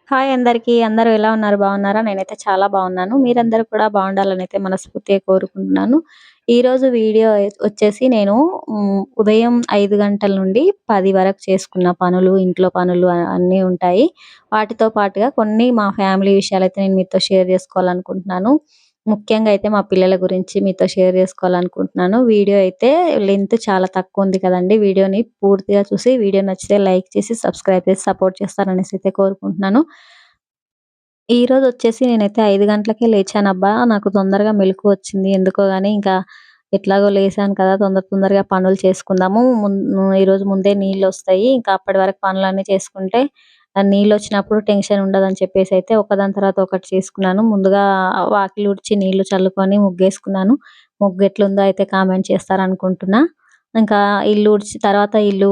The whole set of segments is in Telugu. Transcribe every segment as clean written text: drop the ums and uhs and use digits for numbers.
హాయ్ అందరికీ. అందరూ ఎలా ఉన్నారు? బాగున్నారా? నేనైతే చాలా బాగున్నాను. మీరందరూ కూడా బాగుండాలనైతే మనస్ఫూర్తిగా కోరుకుంటున్నాను. ఈరోజు వీడియో వచ్చేసి నేను ఉదయం 5 గంటల నుండి 10 వరకు చేసుకున్న పనులు, ఇంట్లో పనులు అన్నీ ఉంటాయి. వాటితో పాటుగా కొన్ని మా ఫ్యామిలీ విషయాలైతే నేను మీతో షేర్ చేసుకోవాలనుకుంటున్నాను. ముఖ్యంగా అయితే మా పిల్లల గురించి మీతో షేర్ చేసుకోవాలనుకుంటున్నాను. వీడియో అయితే లెంత్ చాలా తక్కువుంది కదండీ! వీడియోని పూర్తిగా చూసి వీడియో నచ్చితే లైక్ చేసి, సబ్స్క్రైబ్ చేసి సపోర్ట్ చేస్తారనేసి అయితే కోరుకుంటున్నాను. ఈరోజొచ్చేసి నేనైతే 5 గంటలకే లేచానబ్బా! నాకు తొందరగా మెలుకువ వచ్చింది. ఎందుకో గాని ఇంకా ఎట్లాగో లేసాను కదా! తొందరగా పనులు చేసుకుందాము. ఈరోజు ముందే నీళ్లొస్తాయి. ఇంకా అప్పటి వరకు పనులన్నీ చేసుకుంటే నీళ్లొచ్చినప్పుడు టెన్షన్ ఉండదని చెప్పేసైతే ఒకదాని తర్వాత ఒకటి చేసుకున్నాను. ముందుగా వాకిలి ఊడ్చి నీళ్లు చల్లుకొని ముగ్గేసుకున్నాను. ముగ్గు ఎట్లుందో అయితే కామెంట్ చేస్తారనుకుంటున్నా. ఇంకా ఇల్లు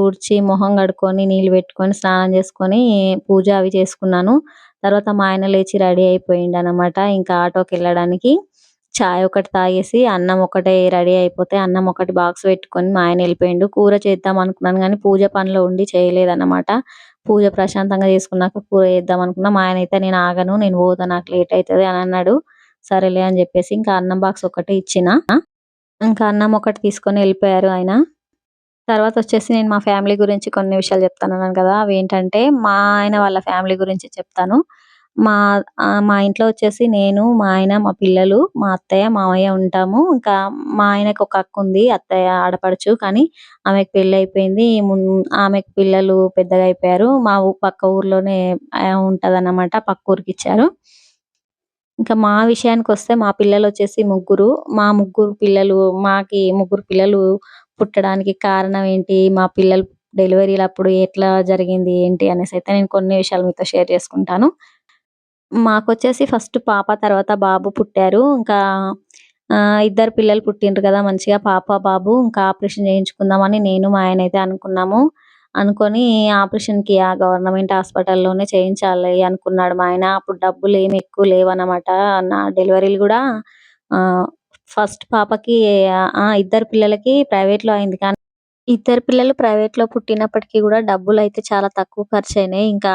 ఊడ్చి, మొహం కడుక్కొని, నీళ్లు పెట్టుకొని, స్నానం చేసుకొని, పూజ అవి చేసుకున్నాను. తర్వాత మా ఆయన లేచి రెడీ అయిపోయిండనమాట. ఇంకా ఆటోకెళ్ళడానికి. చాయ్ ఒకటి తాగేసి, అన్నం ఒకటే రెడీ అయిపోతే, అన్నం ఒకటి బాక్స్ పెట్టుకొని మా ఆయన ఎళ్ళిపోయిండు. కూర చేద్దాం అనుకున్నాను గానీ, పూజ పనిలో ఉండి చేయలేదన్నమాట. పూజ ప్రశాంతంగా చేసుకున్నాక కూర చేద్దాం అనుకున్నా. మా ఆయనయితే నేను ఆగను, నేను పోతా, నాకు లేట్ అయితది అని అన్నాడు. సరేలే అని చెప్పేసి ఇంకా అన్నం బాక్స్ ఒకటే ఇచ్చిన. ఇంకా అన్నం ఒకటి తీసుకొని ఎళ్ళిపోయారు ఆయన. తర్వాతొచ్చేసి నేను మా ఫ్యామిలీ గురించి కొన్ని విషయాలు చెప్తానన్నాను కదా! అవేంటంటే, మా ఆయన వాళ్ళ ఫ్యామిలీ గురించి చెప్తాను. మా ఇంట్లో వచ్చేసి నేను, మా ఆయన, మా పిల్లలు, మా అత్తయ్య, మామయ్య ఉంటాము. ఇంకా మా ఆయనకు ఒక అక్కుంది. అత్తయ్య ఆడపడుచు. కానీ ఆమెకు పెళ్లయిపోయింది. ఆమెకు పిల్లలు పెద్దగా అయిపోయారు. మా పక్క ఊర్లోనే ఉంటదన్నమాట. పక్క ఊరికిచ్చారు. ఇంకా మా విషయానికొస్తే మా పిల్లలొచ్చేసి ముగ్గురు. మా ముగ్గురు పిల్లలు ముగ్గురు పిల్లలు పుట్టడానికి కారణం ఏంటి? మా పిల్లలు డెలివరీలప్పుడు ఎట్లా జరిగింది? ఏంటి? అనేసైతే నేను కొన్ని విషయాలు మీతో షేర్ చేసుకుంటాను. మాకొచ్చేసి ఫస్ట్ పాప, తర్వాత బాబు పుట్టారు. ఇంకా ఇద్దరు పిల్లలు పుట్టిండ్రు కదా! మంచిగా పాప, బాబు. ఇంకా ఆపరేషన్ చేయించుకుందామని నేను, మా ఆయనైతే అనుకున్నాము. అనుకోని ఆపరేషన్‌కి ఆ గవర్నమెంట్ హాస్పిటల్‌లోనే చేయించాలి అనుకున్నాడు మా ఆయన. అప్పుడు డబ్బులేమి ఎక్కువ లేవన్నమాట. నా డెలివరీలు గూడా ఆహ్, ఫస్ట్ పాపకి ఇద్దరు పిల్లలకి ప్రైవేట్‌లో అయింది. కానీ ఇద్దరు పిల్లలు ప్రైవేట్‌లో పుట్టినప్పటికి గూడా డబ్బులైతే చాలా తక్కువ ఖర్చయినాయి. ఇంకా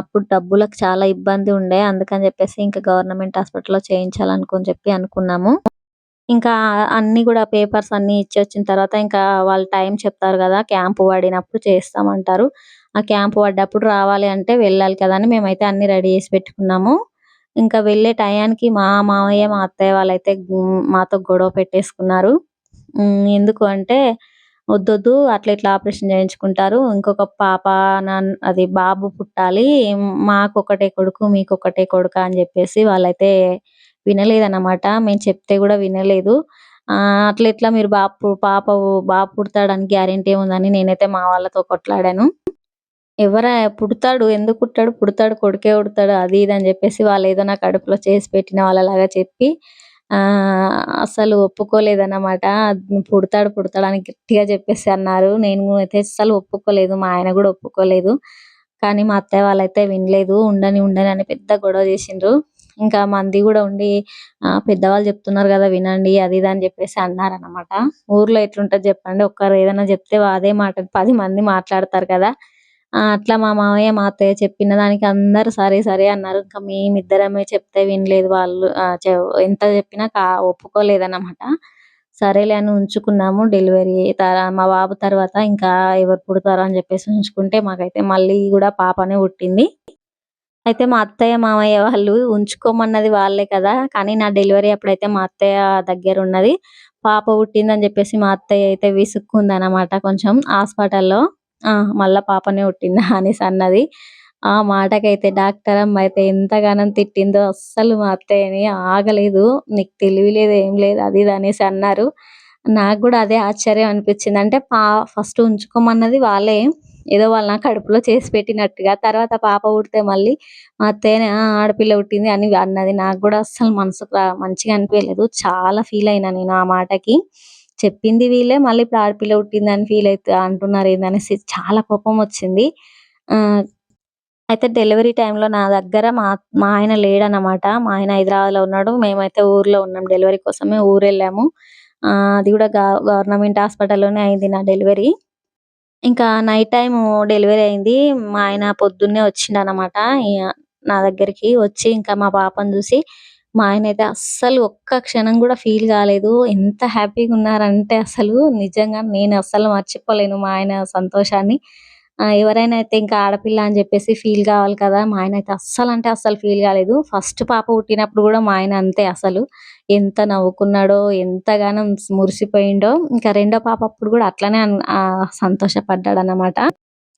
అప్పుడు డబ్బులకు చాలా ఇబ్బంది ఉండే. అందుకని జెప్పేసి ఇంకా గవర్నమెంట్ హాస్పిటల్‌లో చేయించాలనుకొని చెప్పి అనుకున్నాము. ఇంకా అన్నీ గూడా పేపర్స్ అన్నీ ఇచ్చొచ్చిన తర్వాత ఇంకా వాళ్ళు టైం చెప్తారు గదా! క్యాంప్ పడినప్పుడు చేస్తామంటారు. ఆ క్యాంప్ పడ్డప్పుడు రావాలి అంటే వెళ్ళాలి కదా! అని మేమైతే అన్నీ రెడీ జేసి పెట్టుకున్నాము. ఇంకా వెళ్ళే టయానికి మా మామయ్య, మా అత్తయ్య వాళ్ళైతే మాతో గొడవ పెట్టేసుకున్నారు. ఎందుకు అంటే, "ఒద్దొద్దు అట్లా ఇట్లా ఆపరేషన్ చేయించుకుంటారు. ఇంకొక పాప అది బాబు పుట్టాలి. మాకొక్కటే కొడుకు, మీకొక్కటే కొడుకా" అని జెప్పేసి వాళ్ళైతే వినలేదన్నమాట. మేము చెప్తే గూడా వినలేదు. అట్లెట్లా మీరు బాబు పుడతాడని గ్యారంటీ ఏముందని నేనైతే మా వాళ్ళతో కొట్లాడాను. పుడతాడు. ఎందుకు పుట్టడు? పుడతాడు. కొడుకే పుడతాడు. అది ఇది అని జెప్పేసి వాళ్ళేదో నా కడుపులో చేసి పెట్టిన వాళ్ళలాగా చెప్పి అస్సలు ఒప్పుకోలేదన్నమాట. పుడతాడు అని గట్టిగా జెప్పేసి అన్నారు. నేను అయితే అస్సలు ఒప్పుకోలేదు. మా ఆయన గూడా ఒప్పుకోలేదు. కానీ మా అత్తయ్య వాళ్ళైతే వినలేదు. ఉండని అని పెద్ద గొడవ జేసిండ్రు. ఇంకా మంది గూడా ఉండి పెద్దవాళ్ళు జెప్తున్నారు గదా! వినండి అది ఇది అని జెప్పేసి అన్నారన్నమాట. ఊర్లో ఎట్లుంటది జెప్పండి. ఒక్కరు ఏదైనా జెప్తే అదే మాట 10 మంది మాట్లాడతారు కదా! అట్లా మా మామయ్య, మా అత్తయ్య చెప్పిన దానికి అందరూ సరే, సరే అన్నారు. ఇంకా మేమిద్దరమే చెప్తే వినలేదు వాళ్ళు. ఎంత చెప్పినా ఒప్పుకోలేదన్నమాట. సరేలే అని ఉంచుకున్నాము. డెలివరీ మా బాబు తర్వాత ఇంకా ఎవరు పుడతారో అని చెప్పేసి ఉంచుకుంటే మాకైతే మళ్ళీ గూడా పాపనే పుట్టింది. అయితే మా అత్తయ్య, మామయ్య వాళ్ళు ఉంచుకోమన్నది వాళ్ళే కదా! కానీ నా డెలివరీ అప్పుడైతే మా అత్తయ్య దగ్గరున్నది. పాప పుట్టిందని జెప్పేసి మా అత్తయ్య అయితే విసుక్కుందనమాట కొంచెం హాస్పిటల్‌లో. ఆ! మళ్ళా పాపనే పుట్టిందా అనేసన్నది. ఆ మాటకైతే డాక్టరమ్మ అయితే ఎంతగానం తిట్టిందో అస్సలు మా అత్తయ్యని ఆగలేదు. "నీకు తెలివి లేదు, ఏం లేదు" అది ఇది అనేసి అన్నారు. నాకు గూడా అదే ఆశ్చర్యం అనిపిచ్చింది. అంటే ఫస్ట్ ఉంచుకోమన్నది వాళ్ళే. ఏదో వాళ్ళు నా కడుపులో చేసి పెట్టినట్టుగా. తర్వాత పాప పుడితే మళ్ళీ మా అత్తయ్యనే ఆడపిల్ల పుట్టింది అని అన్నది. నాకు గూడా అస్సలు మనసుకు మంచిగా అనిపియలేదు. చాలా ఫీలయినా నేను ఆ మాటకి. చెప్పింది వీళ్ళే, మళ్ళీ ఇప్పుడు ఆడపిల్ల పుట్టిందని అంటున్నారేందనేసి చాలా కోపమొచ్చింది. ఆహ్, అయితే డెలివరీ టైమ్‌లో నా దగ్గర మా ఆయన లేడనమాట. మా ఆయన హైదరాబాద్‌లో ఉన్నాడు. మేమైతే ఊర్లో ఉన్నాం. డెలివరీ కోసమే ఊరెళ్ళాము. అది గూడా గవర్నమెంట్ హాస్పిటల్‌లోనే అయింది నా డెలివరీ. ఇంకా నైట్ టైము డెలివరీ అయింది. మా ఆయన పొద్దున్నే వచ్చిండనమాట. ఇగ నా దగ్గరికి వచ్చి ఇంకా మా పాపని చూసి మా ఆయనైతే అస్సలు ఒక్క క్షణం గూడా ఫీల్ కాలేదు. ఎంత హ్యాపీగున్నారంటే అసలు నిజంగా నేను అస్సలు మర్చిపోలేను మా ఆయన సంతోషాన్ని. ఎవరైనా అయితే ఇంకా ఆడపిల్ల అని జెప్పేసి ఫీల్ కావాలి కదా! మా ఆయనైతే అస్సలంటే అస్సలు ఫీల్ కాలేదు. ఫస్ట్ పాప పుట్టినప్పుడు గూడా మా ఆయన అంతే అసలు. ఎంత నవ్వుకున్నాడో, ఎంతగానం మురిసిపోయిండో, ఇంకా రెండో పాప అప్పుడు గూడా అట్లనే సంతోషపడ్డాడనమాట.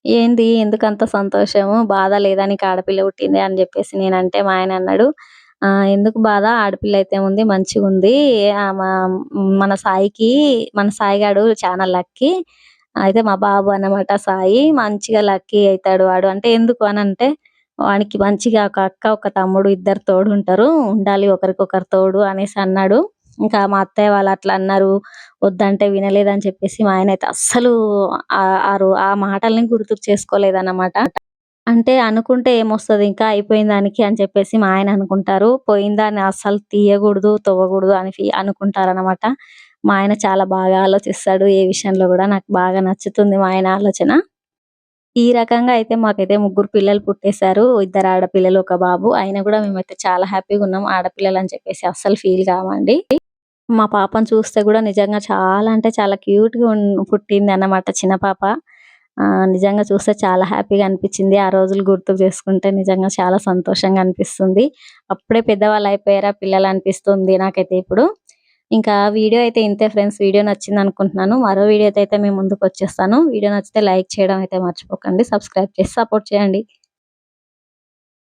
"ఏంది ఎందుకంత సంతోషము? బాధ లేదా నీకు ఆడపిల్ల పుట్టింది" అని జెప్పేసి నేనంటే మా ఆయన అన్నాడు, ఎందుకు బాధ ఆడపిల్ల అయితే ఏముంది మంచిగుంది. ఆమ మన సాయికి మన సాయి గాడు చానా లక్కీ. అయితే మా బాబు అన్నమాట సాయి. మంచిగా లక్కీ అయితాడు వాడు. అంటే ఎందుకు అనంటే, వానికి మంచిగా ఒక అక్క, ఒక తమ్ముడు ఇద్దరు తోడుంటారు. ఉండాలి ఒకరికొకరు తోడు అనేసి అన్నాడు. ఇంకా మా అత్తయ్య వాళ్ళు అట్లా అన్నారు. వద్దంటే వినలేదని చెప్పేసి మా ఆయనైతే అస్సలు ఆ మాటల్ని గుర్తుకు చేసుకోలేదన్నమాట. అంటే అనుకుంటే ఏమొస్తది ఇంకా అయిపోయిన దానికి అని చెప్పేసి మా ఆయన అనుకుంటారు. పోయిన దాన్ని అస్సలు తీయగూడదు, తవ్వగూడదు అని అనుకుంటారనమాట. మా ఆయన చాలా బాగా ఆలోచిస్తాడు. ఏ విషయంలో గూడా నాకు బాగా నచ్చుతుంది మా ఆయన ఆలోచన. ఈ రకంగా అయితే మాకైతే ముగ్గురు పిల్లలు పుట్టేసారు. ఇద్దరు ఆడపిల్లలు, ఒక బాబు. అయినా గూడా మేమైతే చాలా హ్యాపీగున్నాం. ఆడపిల్లలని చెప్పేసి అస్సలు ఫీల్ కామండి. మా పాపను చూస్తే గూడా నిజంగా చాలా అంటే చాలా క్యూట్‌గా పుట్టిందన్నమాట చిన్న పాప. నిజంగా చూస్తే చాలా హ్యాపీగా అనిపిచ్చింది. ఆ రోజులు గుర్తుకు చేసుకుంటే నిజంగా చాలా సంతోషంగా అనిపిస్తుంది. అప్పుడే పెద్దవాళ్ళయిపోయారా పిల్లలనిపిస్తుంది నాకైతే ఇప్పుడు. ఇంకా వీడియో అయితే ఇంతే ఫ్రెండ్స్. వీడియో నచ్చిందనుకుంటున్నాను. మరో వీడియోతో అయితే మీ ముందుకొచ్చేస్తాను. వీడియో నచ్చితే లైక్ చేయడం అయితే మర్చిపోకండి. సబ్స్క్రైబ్ చేసి సపోర్ట్ చేయండి.